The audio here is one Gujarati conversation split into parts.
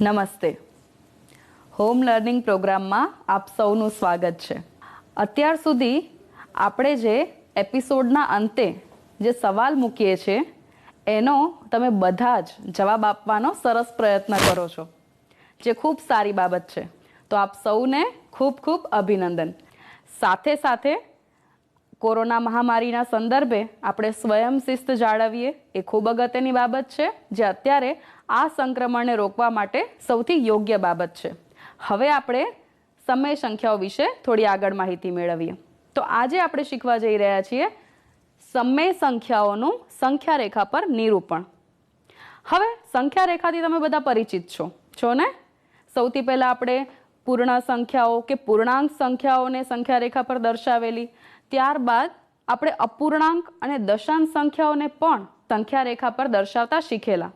નમસ્તે. હોમ લર્નિંગ પ્રોગ્રામમાં આપ સૌનું સ્વાગત છે. અત્યાર સુધી આપણે જે એપિસોડના અંતે જે સવાલ મૂકીએ છીએ એનો તમે બધા જ જવાબ આપવાનો સરસ પ્રયત્ન કરો છો, જે ખૂબ સારી બાબત છે. તો આપ સૌને ખૂબ ખૂબ અભિનંદન. સાથે સાથે કોરોના મહામારીના સંદર્ભે આપણે સ્વયં શિસ્ત જાળવીએ એ ખૂબ અગત્યની બાબત છે, જે અત્યારે આ સંક્રમણને રોકવા માટે સૌથી યોગ્ય બાબત છે. હવે આપણે સમય સંખ્યાઓ વિશે થોડી આગળ માહિતી મેળવીએ. તો આજે આપણે શીખવા જઈ રહ્યા છીએ સમય સંખ્યાઓનું સંખ્યા રેખા પર નિરૂપણ. હવે સંખ્યા રેખાથી તમે બધા પરિચિત છો ને? સૌથી પહેલા આપણે પૂર્ણ સંખ્યાઓ કે પૂર્ણાંક સંખ્યાઓને સંખ્યા રેખા પર દર્શાવેલી. ત્યારબાદ આપણે અપૂર્ણાંક અને દશાંશ સંખ્યાઓને પણ સંખ્યા રેખા પર દર્શાવતા શીખેલા.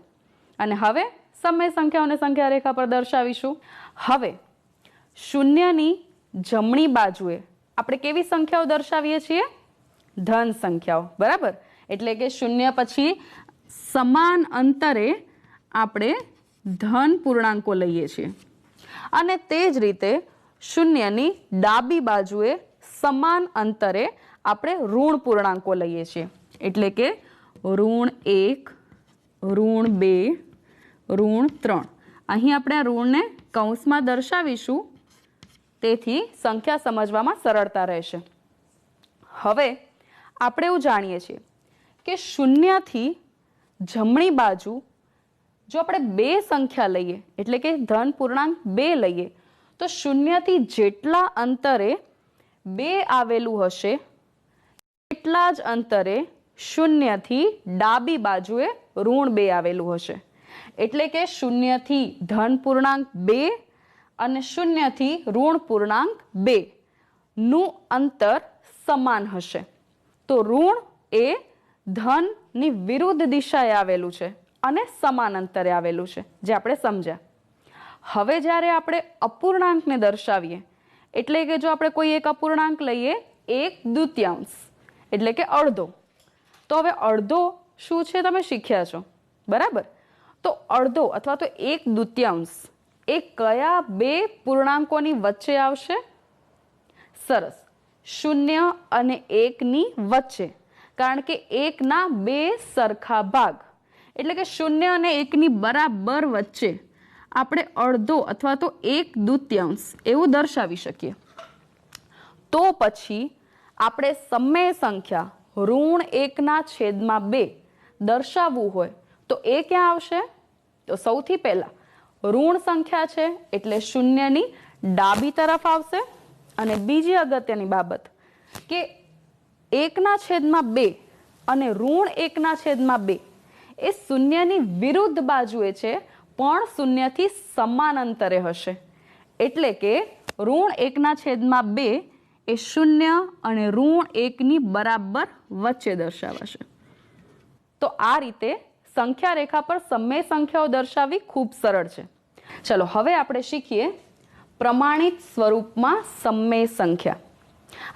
અને હવે સમય સંખ્યાઓને સંખ્યા રેખા પર દર્શાવીશું. હવે શૂન્યની જમણી બાજુએ આપણે કેવી સંખ્યાઓ દર્શાવીએ છીએ? ધન સંખ્યાઓ, બરાબર. એટલે કે શૂન્ય પછી સમાન અંતરે આપણે ધન પૂર્ણાંકો લઈએ છીએ. અને તે જ રીતે શૂન્યની ડાબી બાજુએ સમાન અંતરે આપણે ઋણ પૂર્ણાંકો લઈએ છીએ. એટલે કે ઋણ 1, ઋણ 2, ઋણ 3. અહીં આપણે આ ઋણને કૌંસમાં દર્શાવીશું, તેથી સંખ્યા સમજવામાં સરળતા રહેશે. હવે આપણે એવું જાણીએ છીએ કે શૂન્યથી જમણી બાજુ જો આપણે 2 સંખ્યા લઈએ, એટલે કે ધન પૂર્ણાંક 2 લઈએ, તો શૂન્યથી જેટલા અંતરે 2 આવેલું હશે એટલા જ અંતરે શૂન્યથી ડાબી બાજુએ ઋણ 2 આવેલું હશે. એટલે કે શૂન્યથી ધન પૂર્ણાંક 2 અને શૂન્યથી ઋણ પૂર્ણાંક 2 નું અંતર સમાન હશે. તો ઋણ એ ધનની વિરુદ્ધ દિશાએ આવેલું છે અને સમાન અંતરે આવેલું છે, જે આપણે સમજ્યા. હવે જ્યારે આપણે અપૂર્ણાંકને દર્શાવીએ, એટલે કે જો આપણે કોઈ એક અપૂર્ણાંક લઈએ 1/2, એટલે કે અડધો, તો હવે અડધો શું છે તમે શીખ્યા છો, બરાબર. તો અડધો અથવા તો 1/2 એ કયા 2 પૂર્ણાંકોની વચ્ચે આવશે? સરસ, 0 અને 1ની વચ્ચે. કારણ કે 1ના 2 સરખા ભાગ, એટલે કે 0 અને 1ની બરાબર વચ્ચે આપણે અડધો અથવા તો 1/2 એવું દર્શાવી શકીએ. તો પછી આપણે સમય સંખ્યા ઋણ 1/2 દર્શાવવું હોય તો એ ક્યાં આવશે? તો સૌથી પહેલા ઋણ સંખ્યા છે એટલે શૂન્યની ડાબી તરફ આવશે. અને બીજી અગત્યની બાબત કે 1/2 અને ઋણ 1/2 એ શૂન્યની વિરુદ્ધ બાજુએ છે, પણ શૂન્યથી સમાન અંતરે હશે. એટલે કે ઋણ 1/2 એ 0 અને ઋણ 1ની બરાબર વચ્ચે દર્શાવાશે. તો આ રીતે સંખ્યા રેખા પર સમય સંખ્યાઓ દર્શાવવી ખૂબ સરળ છે. ચલો હવે આપણે શીખીએ પ્રમાણિત સ્વરૂપમાં સમય સંખ્યા.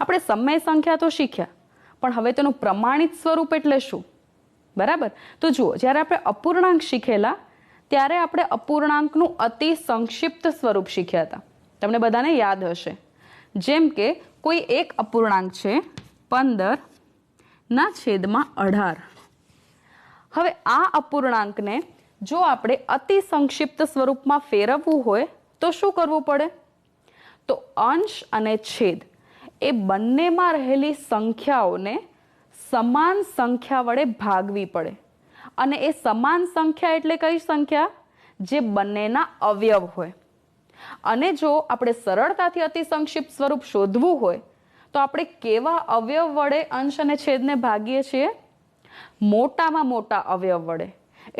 આપણે સમય સંખ્યા તો શીખ્યા, પણ હવે તેનું પ્રમાણિત સ્વરૂપ એટલે શું, બરાબર. તો જુઓ, જ્યારે આપણે અપૂર્ણાંક શીખેલા ત્યારે આપણે અપૂર્ણાંકનું અતિ સંક્ષિપ્ત સ્વરૂપ શીખ્યા હતા. તમને બધાને યાદ હશે. જેમ કે કોઈ એક અપૂર્ણાંક છે 15/18. હવે આ અપૂર્ણાંકને જો આપણે અતિ સંક્ષિપ્ત સ્વરૂપમાં ફેરવવું હોય તો શું કરવું પડે? તો અંશ અને છેદ એ બંનેમાં રહેલી સંખ્યાઓને સમાન સંખ્યા વડે ભાગવી પડે. અને એ સમાન સંખ્યા એટલે કઈ સંખ્યા? જે બંનેના અવયવ હોય. અને જો આપણે સરળતાથી અતિ સંક્ષિપ્ત સ્વરૂપ શોધવું હોય તો આપણે કેવા અવયવ વડે અંશ અને છેદને ભાગીએ છીએ? મોટામાં મોટા અવયવ વડે,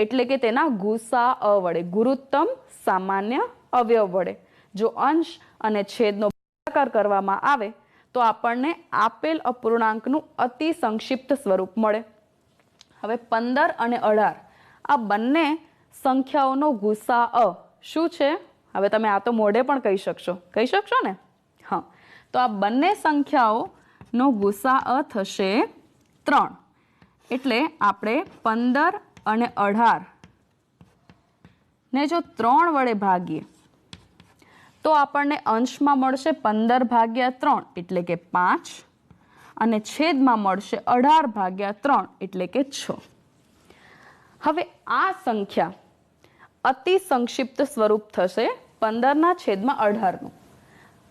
એટલે કે તેના ગુસાઅ વડે, ગુરુત્તમ સામાન્ય અવયવ વડે. જો અંશ અને છેદનો ભાગાકાર કરવામાં આવે તો આપણને આપેલ અપૂર્ણાંકનું અતિ સંક્ષિપ્ત સ્વરૂપ મળે. હવે 15 અને 18 આ બંને સંખ્યાઓનો ગુસાઅ શું છે? હવે તમે આ તો મોઢે પણ કહી શકશો ને? હા. તો આ બંને સંખ્યાઓનો ગુસાઅ થશે 3. એટલે આપણે 15 અને 18 ને જો 3 વડે ભાગીએ તો આપણને અંશમાં મળશે 15/3 એટલે કે 5 અને છેદમાં મળશે 18/3 એટલે કે 6. હવે આ સંખ્યા અતિ સંક્ષિપ્ત સ્વરૂપ થશે 15/18 નું.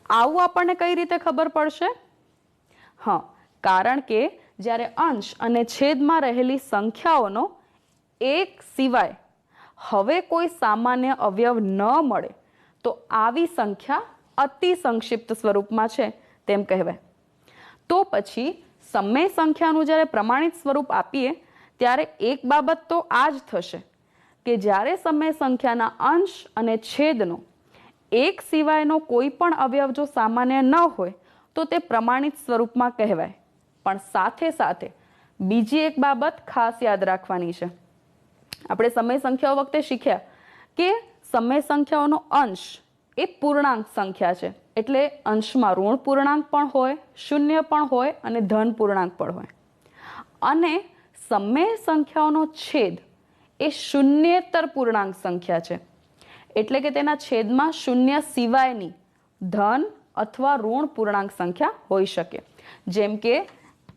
આવું આપણને કઈ રીતે ખબર પડશે? હા, કારણ કે જ્યારે અંશ અને છેદમાં રહેલી સંખ્યાઓનો એક સિવાય હવે કોઈ સામાન્ય અવયવ ન મળે તો આવી સંખ્યા અતિ સંક્ષિપ્ત સ્વરૂપમાં છે તેમ કહેવાય. તો પછી સમય સંખ્યાનું જ્યારે પ્રમાણિત સ્વરૂપ આપીએ ત્યારે એક બાબત તો આ જ થશે કે જ્યારે સમય સંખ્યાના અંશ અને છેદનો એક સિવાયનો કોઈ પણ અવયવ જો સામાન્ય ન હોય તો તે પ્રમાણિત સ્વરૂપમાં કહેવાય. પણ સાથે સાથે બીજી એક બાબત ખાસ યાદ રાખવાની છે. આપણે સમય સંખ્યાઓ વખતે શીખ્યા કે સમય સંખ્યાઓનો અંશ એ પૂર્ણાંક સંખ્યા છે, એટલે અંશમાં ઋણ પૂર્ણાંક પણ હોય, શૂન્ય પણ હોય અને ધન પૂર્ણાંક પણ હોય. અને સમય સંખ્યાઓનો છેદ એ શૂન્યેતર પૂર્ણાંક સંખ્યા છે, એટલે કે તેના છેદમાં શૂન્ય સિવાયની ધન અથવા ઋણ પૂર્ણાંક સંખ્યા હોઈ શકે. જેમ કે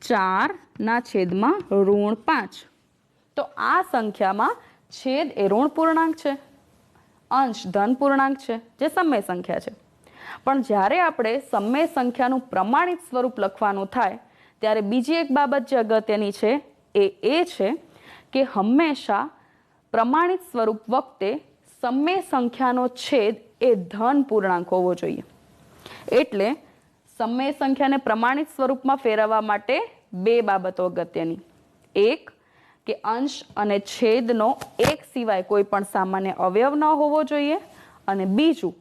4/5. તો આ સંખ્યામાં છેદ એ ઋણ પૂર્ણાંક છે, અંશ ધન પૂર્ણાંક છે, જે સમય સંખ્યા છે. પણ જ્યારે આપણે સમય સંખ્યાનું પ્રમાણિત સ્વરૂપ લખવાનું થાય ત્યારે બીજી એક બાબત જે અગત્યની છે એ છે કે હંમેશા પ્રમાણિત સ્વરૂપ વખતે સમય સંખ્યાનો છેદ એ ધન પૂર્ણાંક હોવો જોઈએ. એટલે સમય સંખ્યાને પ્રમાણિત સ્વરૂપમાં ફેરવવા માટે બે બાબતો અગત્યની. એક કે અંશ અને છેદનો એક સિવાય કોઈ પણ સામાન્ય અવયવ ન હોવો જોઈએ, અને બીજું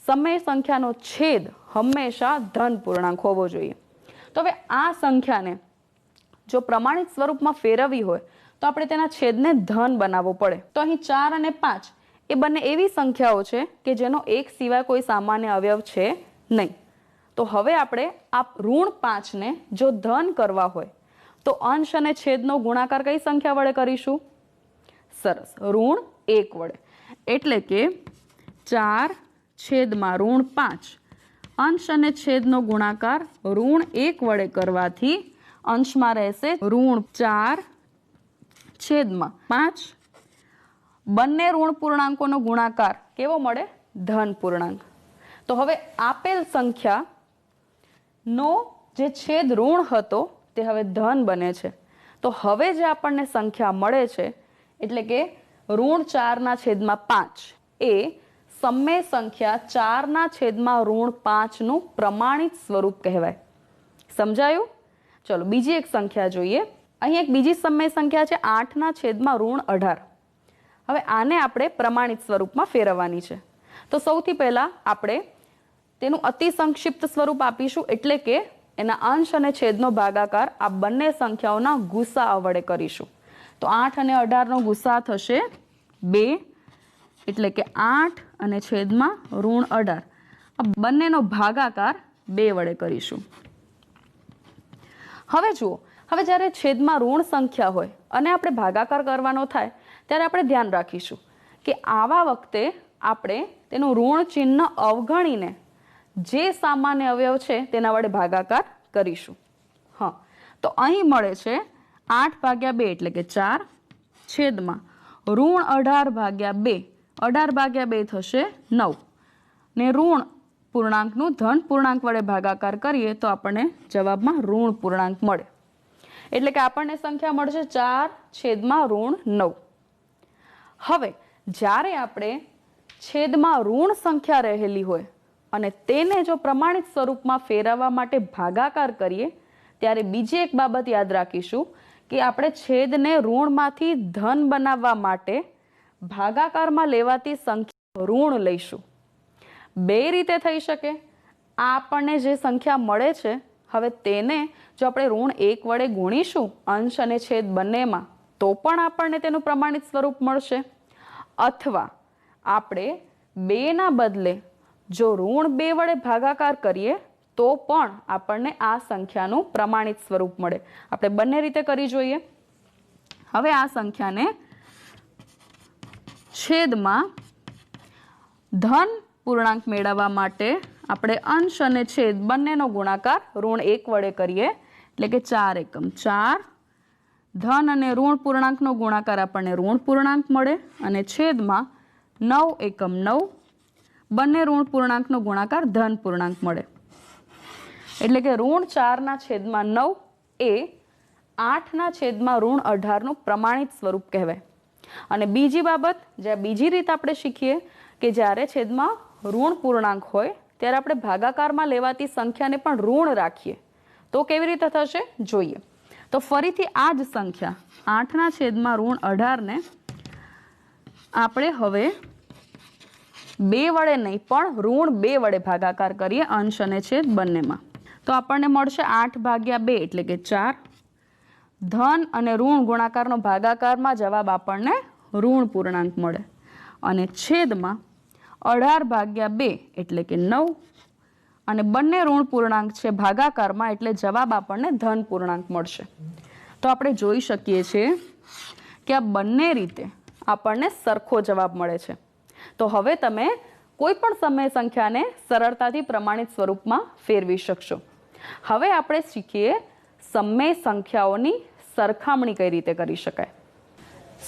સમય સંખ્યાનો છેદ હંમેશા ધન પૂર્ણાંક હોવો જોઈએ. તો હવે આ સંખ્યાને જો પ્રમાણિત સ્વરૂપમાં ફેરવવી હોય તો આપણે તેના છેદને ધન બનાવવો પડે. તો અહીં 4 અને 5 એ બંને એવી સંખ્યાઓ છે કે જેનો એક સિવાય કોઈ સામાન્ય અવયવ છે નહીં. તો હવે આપણે આ ઋણ 5 ને જો ધન કરવા હોય તો અંશ અને છેદનો ગુણાકાર કઈ સંખ્યા વડે કરીશું? સરસ, ઋણ 1 વડે. એટલે કે 4/5. અંશ અને છેદનો ગુણાકાર ઋણ 1 વડે કરવાથી અંશમાં રહેશે ઋણ 4/5. બંને ઋણ પૂર્ણાંકોનો ગુણાકાર કેવો મળે? ધન પૂર્ણાંક. તો હવે આપેલ સંખ્યાનો જે છેદ ઋણ હતો તે હવે ધન બને છે. તો હવે જે આપણને સંખ્યા મળે છે એટલે કે ઋણ 4/5 એ સમય સંખ્યા 4/5 નું પ્રમાણિત સ્વરૂપ કહેવાય. સમજાયું? ચલો બીજી એક સંખ્યા જોઈએ. અહીં એક બીજી સમય સંખ્યા છે 8/18. હવે આને આપણે પ્રમાણિત સ્વરૂપમાં ફેરવવાની છે. તો સૌથી પહેલા આપણે તેનું અતિ સંક્ષિપ્ત સ્વરૂપ આપીશું, એટલે કે એના અંશ અને છેદનો ભાગાકાર આ બંને સંખ્યાઓના ગુસા વડે કરીશું. તો 8 અને 18 નો ગુસા થશે 2, એટલે કે 8 અને છેદમાં ઋણ 18. આ બંનેનો ભાગાકાર 2 વડે કરીશું. હવે જુઓ, હવે જ્યારે છેદમાં ઋણ સંખ્યા હોય અને આપણે ભાગાકાર કરવાનો થાય ત્યારે આપણે ધ્યાન રાખીશું કે આવા વખતે આપણે તેનું ઋણ ચિહ્ન અવગણીને જે સામાન્ય અવયવ છે તેના વડે ભાગાકાર કરીશું. હા, તો અહીં મળે છે 8/2 એટલે કે 4 છેદમાં ઋણ 18/2. 18/2 થશે 9 ને ઋણ પૂર્ણાંકનું ધન પૂર્ણાંક વડે ભાગાકાર કરીએ તો આપણને જવાબમાં ઋણ પૂર્ણાંક મળે. એટલે કે આપણને સંખ્યા મળશે 4/9. હવે જ્યારે આપણે છેદમાં ઋણ સંખ્યા રહેલી હોય અને તેને જો પ્રમાણિત સ્વરૂપમાં ફેરવવા માટે ભાગાકાર કરીએ ત્યારે બીજી એક બાબત યાદ રાખીશું કે આપણે છેદને ઋણમાંથી ધન બનાવવા માટે ભાગાકારમાં લેવાતી સંખ્યા ઋણ લઈશું. બે રીતે થઈ શકે. આ આપણને જે સંખ્યા મળે છે હવે તેને જો આપણે ઋણ 1 વડે ગુણીશું અંશ અને છેદ બંનેમાં તો પણ આપણને તેનું પ્રમાણિત સ્વરૂપ મળશે, અથવા આપણે 2 ના બદલે જો ઋણ 2 વડે ભાગાકાર કરીએ તો પણ આપણને આ સંખ્યાનું પ્રમાણિત સ્વરૂપ મળે. આપણે બંને રીતે કરી જોઈએ. હવે આ સંખ્યાને છેદમાં ધન પૂર્ણાંક મેળવવા માટે આપણે અંશ અને છેદ બંનેનો ગુણાકાર ઋણ 1 વડે કરીએ, એટલે કે 4 એકમ 4. ધન અને ઋણ પૂર્ણાંકનો ગુણાકાર આપણને ઋણ પૂર્ણાંક મળે અને છેદમાં 9 એકમ 9. બંને ઋણ પૂર્ણાંકનો ગુણાકાર ધન પૂર્ણાંક મળે, એટલે કે ઋણ 4 છેદમાં 9 એ 8 છેદમાં ઋણ 18નું પ્રમાણિત સ્વરૂપ કહેવાય. અને બીજી બાબત, જે બીજી રીત આપણે શીખીએ કે જ્યારે છેદમાં ઋણ પૂર્ણાંક હોય ત્યારે આપણે ભાગાકારમાં લેવાતી સંખ્યાને પણ ઋણ રાખીએ તો કેવી રીતે થશે જોઈએ. તો ફરીથી આ જ સંખ્યા 8 છેદમાં ઋણ 18ને આપણે હવે 2 વડે નહીં પણ ઋણ 2 વડે ભાગાકાર કરીએ અંશ અને છેદ બંનેમાં, તો આપણને મળશે 8/2 એટલે કે 4. ધન અને ઋણ ગુણાકારનો ભાગાકારમાં જવાબ આપણને ઋણ પૂર્ણાંક મળે અને છેદમાં 18/2 એટલે કે 9. અને બંને ઋણ પૂર્ણાંક છે ભાગાકારમાં, એટલે જવાબ આપણને ધન પૂર્ણાંક મળશે. તો આપણે જોઈ શકીએ છીએ કે આ બંને રીતે આપણને સરખો જવાબ મળે છે. તો હવે તમે કોઈ પણ સમય સંખ્યાને સરળતાથી પ્રમાણિત સ્વરૂપમાં ફેરવી શકશો. હવે આપણે શીખીએ સમય સંખ્યાઓની સરખામણી કઈ રીતે કરી શકાય.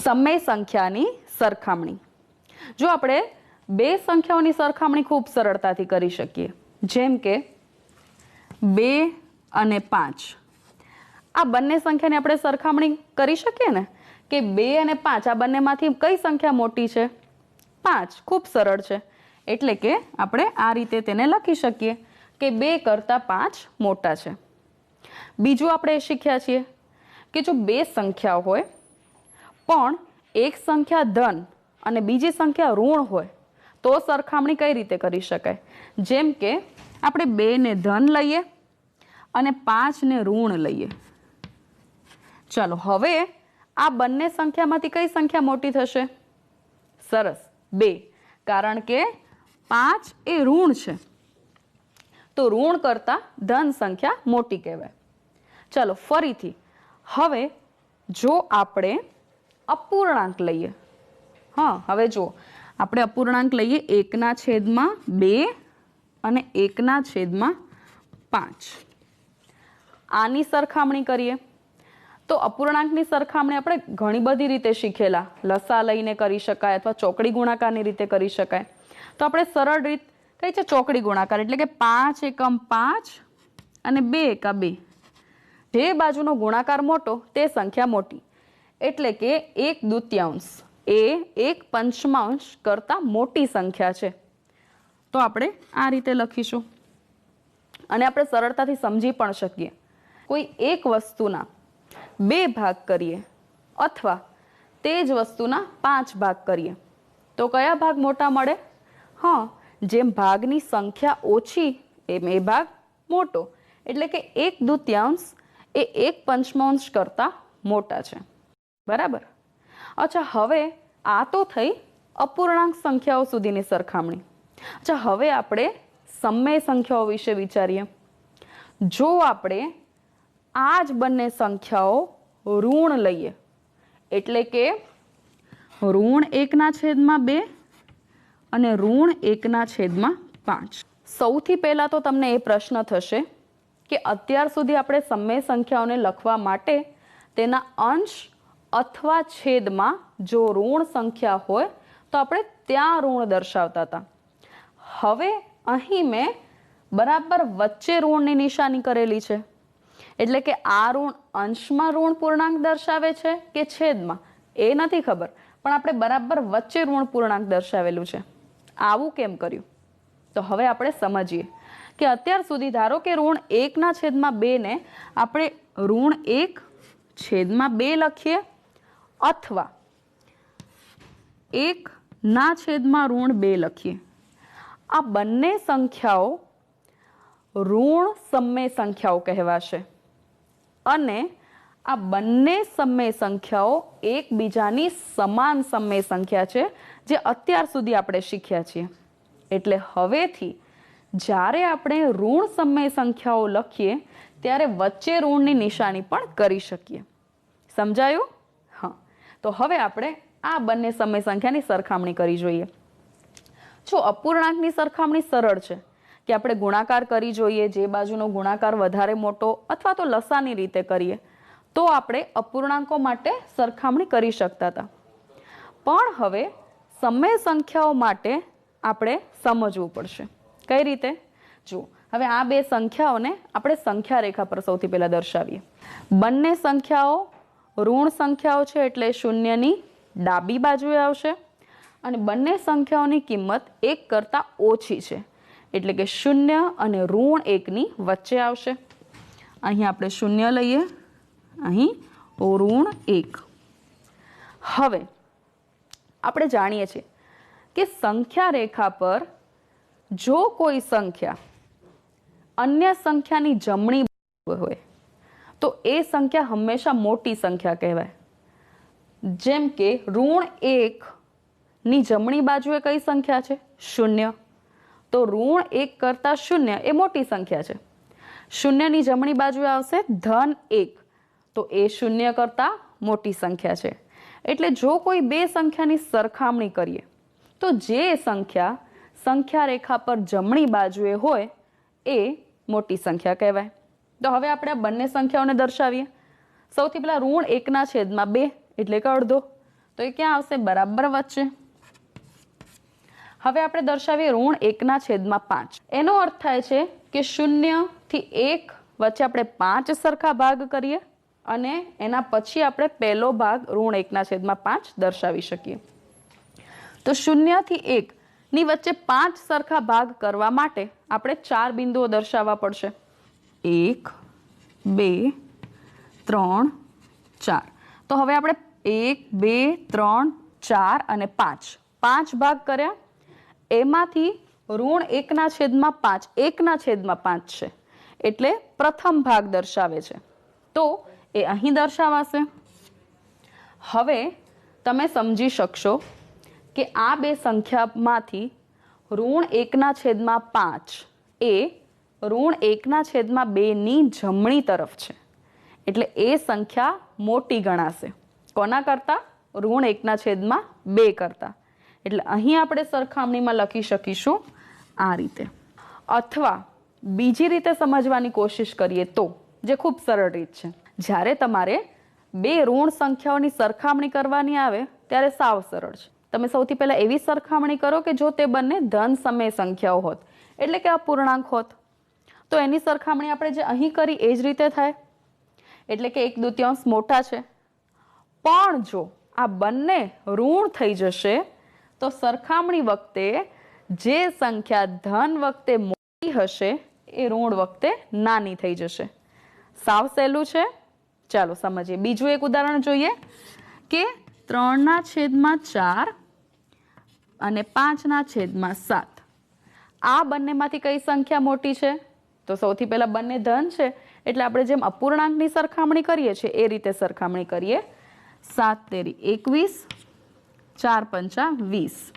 સમય સંખ્યાની સરખામણી. જો આપણે બે સંખ્યાઓની સરખામણી ખૂબ સરળતાથી કરી શકીએ, જેમ કે 2 અને 5. આ બંને સંખ્યાની આપણે સરખામણી કરી શકીએ ને કે 2 અને 5 આ બંનેમાંથી કઈ સંખ્યા મોટી છે? 5. ખૂબ સરળ છે, એટલે કે આપણે આ રીતે તેને લખી શકીએ કે 2 કરતાં 5 મોટા છે. બીજું આપણે શીખ્યા છીએ કે જો બે સંખ્યા હોય પણ એક સંખ્યા ધન અને બીજી સંખ્યા ઋણ હોય તો સરખામણી કઈ રીતે કરી શકાય. જેમ કે આપણે 2 ને ધન લઈએ અને 5 ને ઋણ લઈએ. ચાલો હવે આ બંને સંખ્યામાંથી કઈ સંખ્યા મોટી થશે? સરસ, 2, કારણ કે 5 એ ઋણ છે તો ઋણ કરતા ધન સંખ્યા મોટી કહેવાય. ચાલો ફરીથી, હવે જો આપણે અપૂર્ણાંક લઈએ, હવે જો આપણે અપૂર્ણાંક લઈએ 1/2 અને 1/5. આની સરખામણી કરીએ તો અપૂર્ણાંકની સરખામણી આપણે ઘણી બધી રીતે શીખેલા, લસા લઈને કરી શકાય અથવા ચોકડી ગુણાકારની રીતે કરી શકાય. તો આપણે સરળ રીત કઈ છે? ચોકડી ગુણાકાર, એટલે કે 5 એકમ 5 અને 2 એકા 2. જે બાજુનો ગુણાકાર મોટો તે સંખ્યા મોટી, એટલે કે 1/2 એ 1/5 કરતા મોટી સંખ્યા છે. તો આપણે આ રીતે લખીશું અને આપણે સરળતાથી સમજી પણ શકીએ. કોઈ એક વસ્તુના 2 ભાગ કરીએ અથવા તે જ વસ્તુના 5 ભાગ કરીએ તો કયા ભાગ મોટા મળે? જેમ ભાગની સંખ્યા ઓછી એમ એ ભાગ મોટો, એટલે કે 1/2 એ 1/5 કરતા મોટા છે. બરાબર. અચ્છા, હવે આ તો થઈ અપૂર્ણાંક સંખ્યાઓ સુધીની સરખામણી. અચ્છા, હવે આપણે સમય સંખ્યાઓ વિશે વિચારીએ. જો આપણે આ જ બંને સંખ્યાઓ ઋણ લઈએ, એટલે કે ઋણ 1/2 અને ઋણ 1/5. સૌથી પહેલા તો તમને એ પ્રશ્ન થશે કે અત્યાર સુધી આપણે સમય સંખ્યાઓને લખવા માટે તેના અંશ અથવા છેદમાં જો ઋણ સંખ્યા હોય તો આપણે ત્યાં ઋણ દર્શાવતા હતા. હવે અહીં મેં બરાબર વચ્ચે ઋણની નિશાની કરેલી છે, એટલે કે આ ઋણ અંશમાં ઋણ પૂર્ણાંક દર્શાવે છે કે છેદમાં એ નથી ખબર, પણ આપણે બરાબર વચ્ચે ઋણ પૂર્ણાંક દર્શાવેલું છે. આવું કેમ કર્યું? તો હવે આપણે સમજીએ કે અત્યાર સુધી ધારો કે ઋણ 1/2 ને આપણે ઋણ 1/2 લખીએ અથવા 1/2 લખીએ. આ બંને સંખ્યાઓ ઋણ સમય સંખ્યાઓ કહેવાશે અને આ બંને સમય સંખ્યાઓ એકબીજાની સમાન સમય સંખ્યા છે, જે અત્યાર સુધી આપણે શીખ્યા છીએ. એટલે હવેથી જ્યારે આપણે ઋણ સમય સંખ્યાઓ લખીએ ત્યારે વચ્ચે ઋણની નિશાની પણ કરી શકીએ. સમજાયું? તો હવે આપણે આ બંને સમય સંખ્યાની સરખામણી કરી જોઈએ. જો જો અપૂર્ણાંકની સરખામણી સરળ છે કે આપણે ગુણાકાર કરી જોઈએ, જે બાજુનો ગુણાકાર વધારે મોટો અથવા તો લસાની રીતે કરીએ તો આપણે અપૂર્ણાંકો માટે સરખામણી કરી શકતા હતા. પણ હવે સમય સંખ્યાઓ માટે આપણે સમજવું પડશે. કઈ રીતે? જુઓ, હવે આ બે સંખ્યાઓને આપણે સંખ્યા રેખા પર સૌથી પહેલા દર્શાવીએ. બંને સંખ્યાઓ ઋણ સંખ્યાઓ છે એટલે શૂન્યની ડાબી બાજુએ આવશે અને બંને સંખ્યાઓની કિંમત 1 કરતાં ઓછી છે એટલે કે 0 અને ઋણ 1ની વચ્ચે આવશે. અહીં આપણે 0 લઈએ, અહીં ઋણ 1. હવે આપણે જાણીએ છીએ કે સંખ્યા રેખા પર જો કોઈ સંખ્યા અન્ય સંખ્યાની જમણી હોય તો એ સંખ્યા હંમેશા મોટી સંખ્યા કહેવાય. જેમ કે ઋણ 1ની જમણી બાજુએ કઈ સંખ્યા છે? 0. તો ઋણ 1 કરતાં 0 એ મોટી સંખ્યા છે. 0ની જમણી બાજુએ આવશે ધન 1, તો એ 0 કરતાં મોટી સંખ્યા છે. એટલે જો કોઈ બે સંખ્યાની સરખામણી કરીએ તો જે સંખ્યા સંખ્યા રેખા પર જમણી બાજુએ હોય એ મોટી સંખ્યા કહેવાય. તો હવે આપણે આ બંને સંખ્યાઓને દર્શાવીએ. સૌથી પહેલા ઋણ 1/2 એટલે કે અડધો, તો એ ક્યાં આવશે? બરાબર વચ્ચે. હવે આપણે દર્શાવીએ ઋણ 1/5. એનો અર્થ થાય છે કે 0 થી 1 વચ્ચે આપણે 5 સરખા ભાગ કરીએ અને એના પછી આપણે પહેલો ભાગ ઋણ 1/5 દર્શાવી શકીએ. તો 0 થી 1 ની વચ્ચે 5 સરખા ભાગ કરવા માટે આપણે 4 બિંદુઓ દર્શાવવા પડશે. 1, 2, 3, 4. તો હવે આપણે 1, 2, 3, 4 અને 5 ભાગ કર્યા. એમાંથી ઋણ 1/5 1/5 છે એટલે પ્રથમ ભાગ દર્શાવે છે, તો એ અહીં દર્શાવાશે. હવે તમે સમજી શકશો કે આ બે સંખ્યામાંથી ઋણ 1/5 એ ઋણ 1/2ની જમણી તરફ છે એટલે એ સંખ્યા મોટી ગણાશે. કોના કરતા? ઋણ 1/2 કરતા. એટલે અહીં આપણે સરખામણીમાં લખી શકીશું આ રીતે. અથવા બીજી રીતે સમજવાની કોશિશ કરીએ તો, જે ખૂબ સરળ રીત છે, જ્યારે તમારે બે ઋણ સંખ્યાઓની સરખામણી કરવાની આવે ત્યારે સાવ સરળ છે. તમે સૌથી પહેલા એવી સરખામણી કરો કે જો તે બંને ધન સમય સંખ્યાઓ હોત એટલે કે અપૂર્ણાંક હોત, તો એની સરખામણી આપણે જે અહીં કરી એ જ રીતે થાય. એટલે કે 1/2 મોટા છે. પણ જો આ બંને ઋણ થઈ જશે તો સરખામણી વખતે જે સંખ્યા ધન વખતે મોટી હશે એ ઋણ વખતે નાની થઈ જશે. સાવ સહેલું છે. ચાલો સમજીએ. બીજું એક ઉદાહરણ જોઈએ કે 3/4 અને 5/7. આ બંનેમાંથી કઈ સંખ્યા મોટી છે? તો સૌથી પહેલા બંને ધન છે એટલે આપણે જેમ અપૂર્ણાંકની સરખામણી કરીએ છીએ એ રીતે સરખામણી કરીએ. 7 તેરી 21, 4 પંચા 20.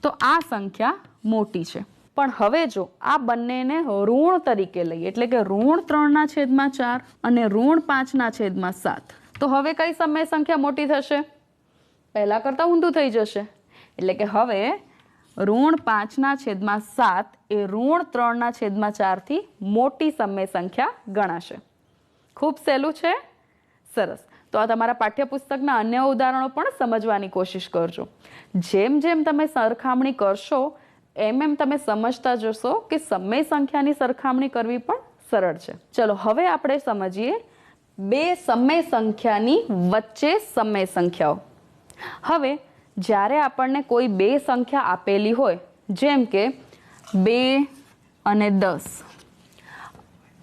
તો આ સંખ્યા મોટી છે. પણ હવે જો આ બંનેને ઋણ તરીકે લઈએ એટલે કે ઋણ 3/4 અને ઋણ 5/7, તો હવે કઈ સમય સંખ્યા મોટી થશે? પહેલા કરતા ઊંધું થઈ જશે. એટલે કે હવે ઋણ 5/7 એ ઋણ 3/4 થી મોટી સમય સંખ્યા ગણાશે. ખૂબ સહેલું છે. સરસ. તો આ તમારા પાઠ્યપુસ્તકના અન્ય ઉદાહરણો પણ સમજવાની કોશિશ કરજો. જેમ જેમ તમે સરખામણી કરશો એમ એમ તમે સમજતા જશો કે સમય સંખ્યાની સરખામણી કરવી પણ સરળ છે. ચલો હવે આપણે સમજીએ બે સમય સંખ્યાની વચ્ચે સમય સંખ્યાઓ. હવે જ્યારે આપણને કોઈ બે સંખ્યા આપેલી હોય, જેમ કે 2 અને 10,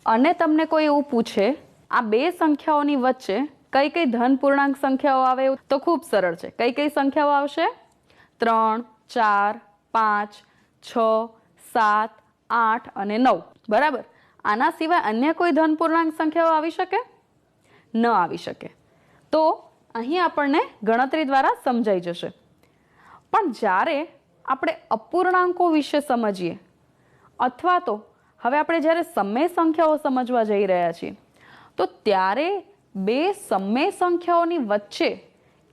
અને તમને કોઈ એવું પૂછે આ બે સંખ્યાઓની વચ્ચે કઈ કઈ ધન પૂર્ણાંક સંખ્યાઓ આવે, તો ખૂબ સરળ છે. કઈ કઈ સંખ્યાઓ આવશે? 3, 4, 5, 6, 7, 8 અને 9. બરાબર. આના સિવાય અન્ય કોઈ ધન પૂર્ણાંક સંખ્યાઓ આવી શકે? ન આવી શકે. તો અહીં આપણને ગણતરી દ્વારા સમજાઈ જશે. પણ જ્યારે આપણે અપૂર્ણાંકો વિશે સમજીએ અથવા તો હવે આપણે જ્યારે સમય સંખ્યાઓ સમજવા જઈ રહ્યા છીએ તો ત્યારે બે સમય સંખ્યાઓની વચ્ચે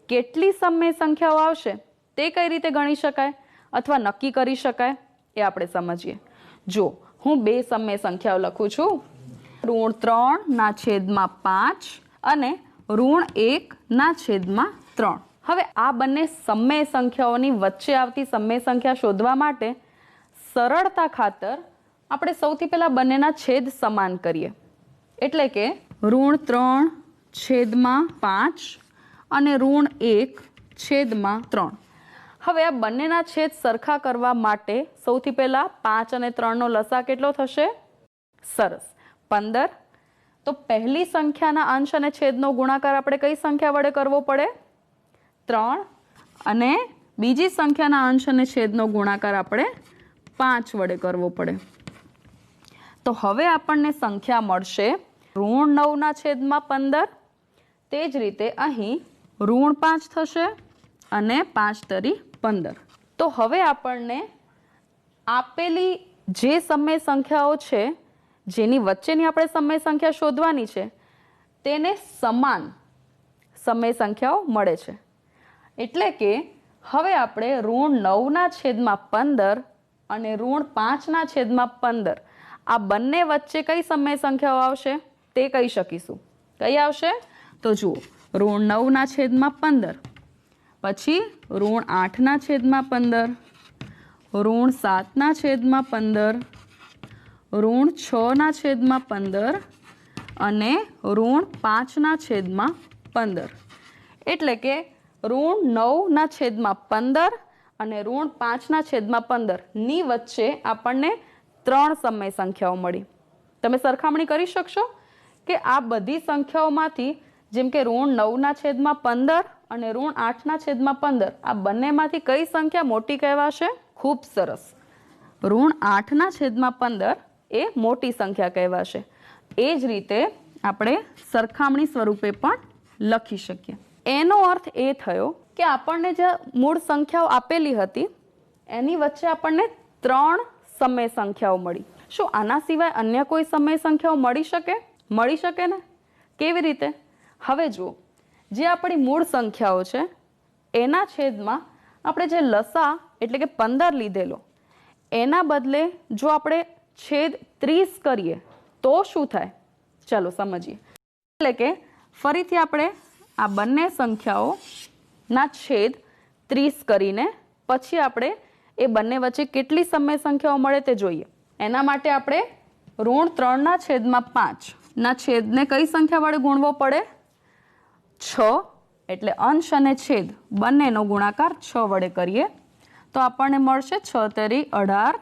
કેટલી સમય સંખ્યાઓ આવશે તે કઈ રીતે ગણી શકાય અથવા નક્કી કરી શકાય એ આપણે સમજીએ. જો હું બે સમય સંખ્યાઓ લખું છું, √3/5 અને √1/3. હવે આ બંને સમય સંખ્યાઓની વચ્ચે આવતી સમય સંખ્યા શોધવા માટે સરળતા ખાતર આપણે સૌથી પહેલા બંનેના છેદ સમાન કરીએ. એટલે કે √3/5 અને √1/3. હવે આ બંનેના છેદ સરખા કરવા માટે સૌથી પહેલા 5 અને 3નો લસા કેટલો થશે? સરસ, 15. તો પહેલી સંખ્યાના અંશ અને છેદનો ગુણાકાર આપણે કઈ સંખ્યા વડે કરવો પડે? 3. અને બીજી સંખ્યાના અંશ અને છેદનો ગુણાકાર આપણે 5 વડે કરવો પડે. તો હવે આપણને સંખ્યા મળશે √9/15. તે જ રીતે અહીં √5 થશે અને 5 તરી 15. તો હવે આપણને આપેલી જે સમય સંખ્યાઓ છે જેની વચ્ચેની આપણે સમય સંખ્યા શોધવાની છે તેને સમાન સમય સંખ્યાઓ મળે છે. એટલે કે હવે આપણે √9/15 અને √5/15 આ બંને વચ્ચે કઈ સમય સંખ્યાઓ આવશે તે કહી શકીશું. કઈ આવશે? તો જુઓ, √9/15, પછી √8/15, √7/15, √6/15 અને √5/15. એટલે કે √9/15 અને √5/15 ની વચ્ચે આપણને 3 સમય સંખ્યાઓ મળી. તમે સરખામણી કરી શકશો કે આ બધી સંખ્યાઓમાંથી, જેમ કે √9/15 અને √8/15, આ બંનેમાંથી કઈ સંખ્યા મોટી કહેવાશે? ખૂબ સરસ, √8/15 એ મોટી સંખ્યા કહેવાશે. એ જ રીતે આપણે સરખામણી સ્વરૂપે પણ લખી શકીએ. એનો અર્થ એ થયો કે આપણને જે મૂળ સંખ્યાઓ આપેલી હતી એની વચ્ચે આપણને 3 સમય સંખ્યાઓ મળી. શું આના સિવાય અન્ય કોઈ સમય સંખ્યાઓ મળી શકે? મળી શકે ને. કેવી રીતે? હવે જુઓ, જે આપણી મૂળ સંખ્યાઓ છે એના છેદમાં આપણે જે લસા એટલે કે 15 લીધેલો, એના બદલે જો આપણે છેદ 30 કરીએ તો શું થાય? ચાલો સમજીએ. એટલે કે ફરીથી આપણે આ બંને સંખ્યાઓના છેદ 30 કરીને પછી આપણે એ બંને વચ્ચે કેટલી સમય સંખ્યાઓ મળે તે જોઈએ. એના માટે આપણે √3/5 ના છેદને કઈ સંખ્યા વડે ગુણવો પડે? 6. એટલે અંશ અને છેદ બંનેનો ગુણાકાર 6 વડે કરીએ તો આપણને મળશે 6 તરી 18,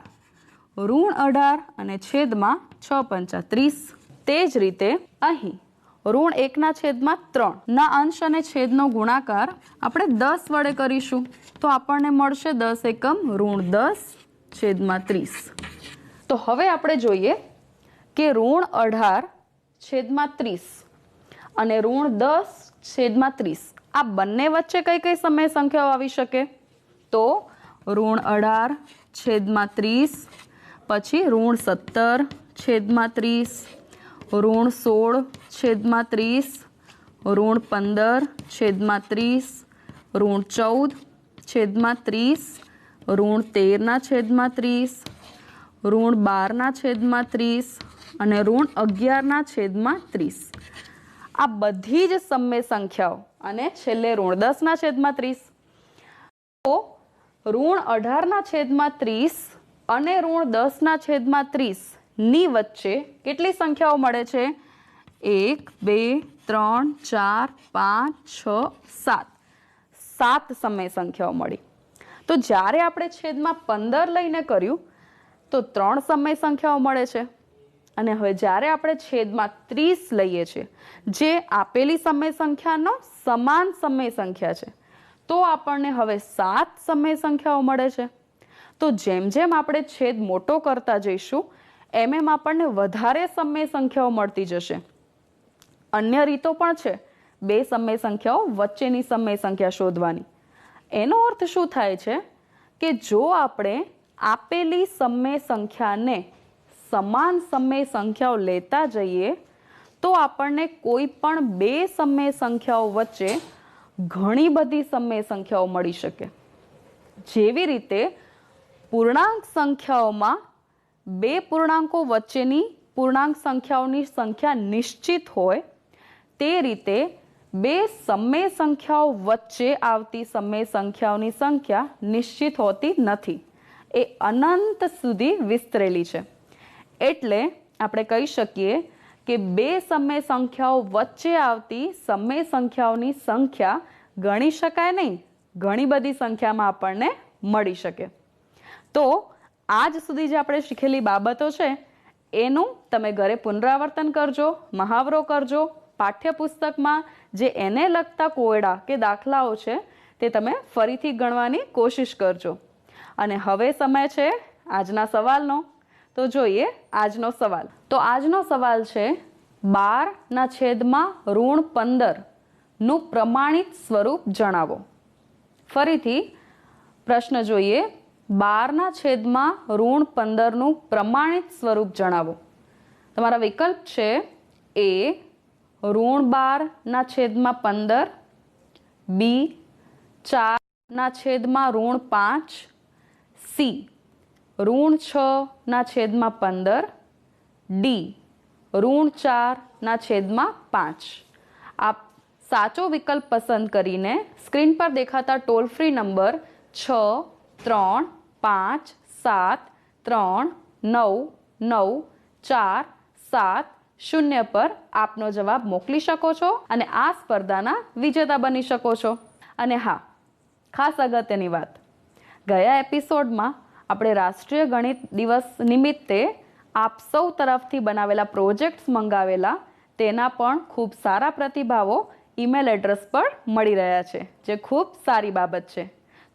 √18 અને છેદમાં 6 પંચા 30. તે જ રીતે અહીં √1/3 ના અંશ અને છેદનો ગુણાકાર આપણે 10 વડે કરીશું તો આપણને મળશે 10 એકમ √10/30. તો હવે આપણે જોઈએ કે √18/30 અને √10/30 આ બંને વચ્ચે કઈ કઈ સમય સંખ્યાઓ આવી શકે? તો √18/30, પછી √17/30, √16/30, √15/30, √14/30, √13/30, √12/30 અને √11/30. આ બધી જ સમય સંખ્યાઓ અને છેલ્લે √10/30. તો √18/30 અને √10/30 ની વચ્ચે કેટલી સંખ્યાઓ મળે છે? 1, 2, 3, 4, 5, 6, 7. 7 સમય સંખ્યાઓ મળી. તો જ્યારે આપણે છેદમાં 15 લઈને કર્યું તો 3 સમય સંખ્યાઓ મળે છે. અને હવે જ્યારે આપણે છેદમાં 30 લઈએ છીએ જે આપેલી સમય સંખ્યાનો સમાન સમય સંખ્યા છે તો આપણને હવે 7 સમય સંખ્યાઓ મળે છે. તો જેમ જેમ આપણે છેદ મોટો કરતા જઈશું એમ એમ આપણને વધારે સમય સંખ્યાઓ મળતી જશે. અન્ય રીતો પણ છે બે સમય સંખ્યાઓ વચ્ચેની સમય સંખ્યા શોધવાની. એનો અર્થ શું થાય છે કે જો આપણે આપેલી સમય સંખ્યાને સમાન સમય સંખ્યાઓ લેતા જઈએ તો આપણને કોઈ પણ બે સમય સંખ્યાઓ વચ્ચે ઘણી બધી સમય સંખ્યાઓ મળી શકે. જેવી રીતે પૂર્ણાંક સંખ્યાઓમાં બે પૂર્ણાંકો વચ્ચેની પૂર્ણાંક સંખ્યાઓની સંખ્યા નિશ્ચિત હોય તે રીતે બે સમય સંખ્યાઓ વચ્ચે આવતી સમય સંખ્યાઓની સંખ્યા નિશ્ચિત હોતી નથી, એ અનંત સુધી વિસ્તરેલી છે. એટલે આપણે કહી શકીએ કે બે સમય સંખ્યાઓ વચ્ચે આવતી સમય સંખ્યાઓની સંખ્યા ગણી શકાય નહીં, ઘણી બધી સંખ્યામાં આપણને મળી શકે. તો આજ સુધી જે આપણે શીખેલી બાબતો છે એનું તમે ઘરે પુનરાવર્તન કરજો, મહાવરો કરજો. પાઠ્યપુસ્તકમાં જે એને લગતા કોયડા કે દાખલાઓ છે તે તમે ફરીથી ગણવાની કોશિશ કરજો. અને હવે સમય છે આજના સવાલનો. તો જોઈએ આજનો સવાલ. તો આજનો સવાલ છે 12/15 નું પ્રમાણિત સ્વરૂપ જણાવો. ફરીથી પ્રશ્ન જોઈએ, 12/15 નું પ્રમાણિત સ્વરૂપ જણાવો. તમારા વિકલ્પ છે A √12/15, B 4/5, C √6/15, D √4/5. આપ સાચો વિકલ્પ પસંદ કરીને સ્ક્રીન પર દેખાતા ટોલ ફ્રી નંબર 635739947 પર આપનો જવાબ મોકલી શકો છો અને આ સ્પર્ધાના વિજેતા બની શકો છો. અને હા, ખાસ અગત્યની વાત, ગયા એપિસોડમાં આપણે રાષ્ટ્રીય ગણિત દિવસ નિમિત્તે આપ સૌ તરફથી બનાવેલા પ્રોજેક્ટ્સ મંગાવેલા, તેના પણ ખૂબ સારા પ્રતિભાવો ઈમેલ એડ્રેસ પર મળી રહ્યા છે, જે ખૂબ સારી બાબત છે.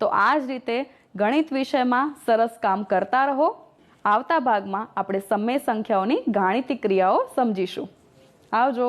તો આ જ રીતે ગણિત વિષયમાં સરસ કામ કરતા રહો. આવતા ભાગમાં આપણે સમય સંખ્યાઓની ગાણિતિક ક્રિયાઓ સમજીશું. આવજો.